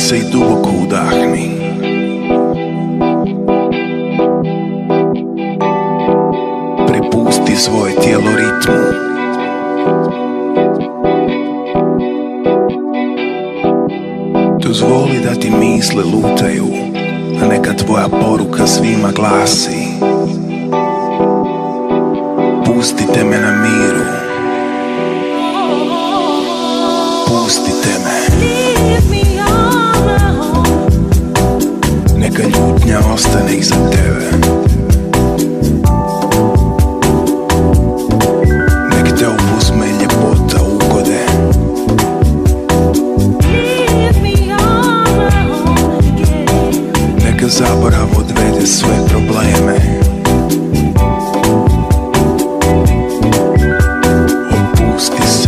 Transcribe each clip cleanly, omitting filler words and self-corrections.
se i duboko udahni. Prepusti svoje tijelo ritmu. Dozvoli da ti misle lutaju, a neka tvoja poruka svima glasi: pustite me na miru. Pustite me. Neka ljutnja ostane iza tebe. Nek te opuzme ljepota ugode. Neka zaborav odvede sve probleme. Opusti se.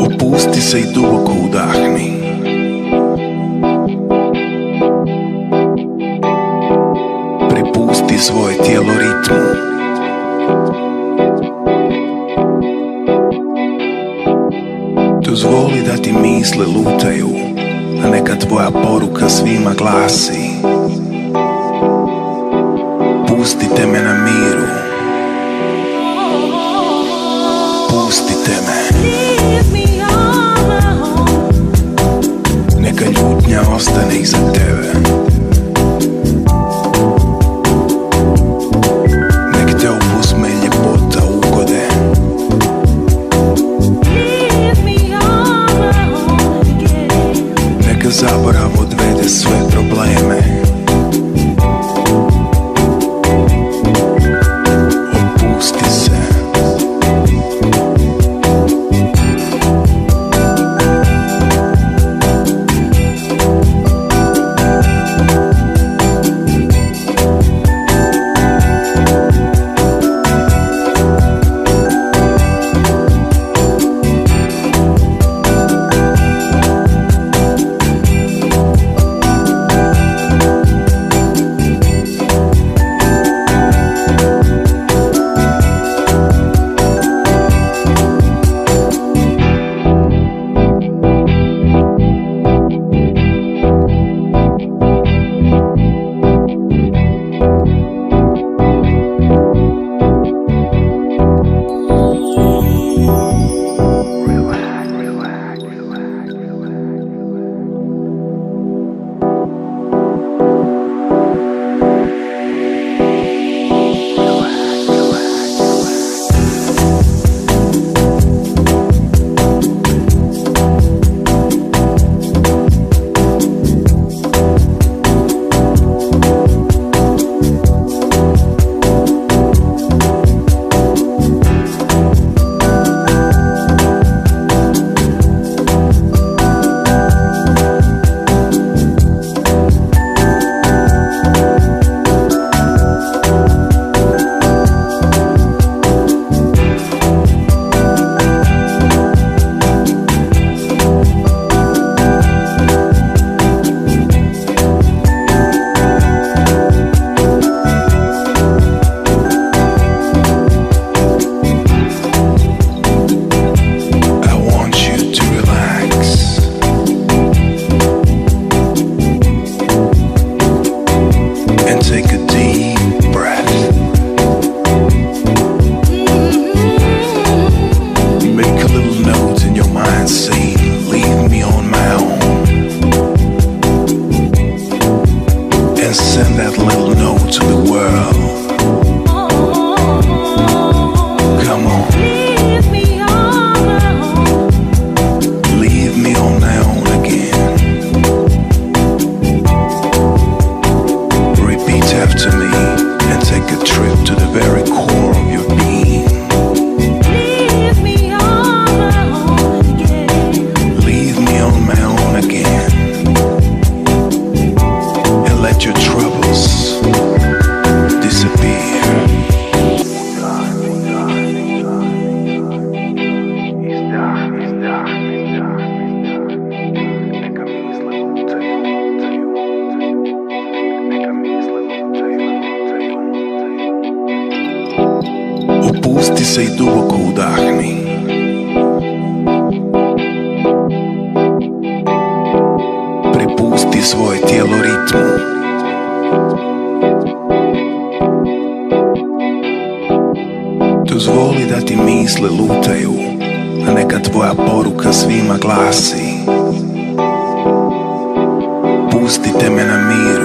Opusti se i duboko udahni. Prepusti svoje tijelo ritmu. Dozvoli da ti misle lutaju, a neka tvoja poruka svima glasi: pustite me na miru. Pustite me. Neka ljutnja ostane iza tebe. Nek te opuzme ljepota ugode. Neka zaborav odvede sve probleme. Opusti se. and send that little note to the world. Come on. Leave me on my own again. Repeat after me and take a trip to the very core of your being. Leave me on my own again. Leave me on my own again. And let your troubles disappear. Opusti se i duboko udahni. Prepusti svoje tijelo ritmu. Dozvoli da ti misle lutaju, a neka tvoja poruka svima glasi: pustite me na mir.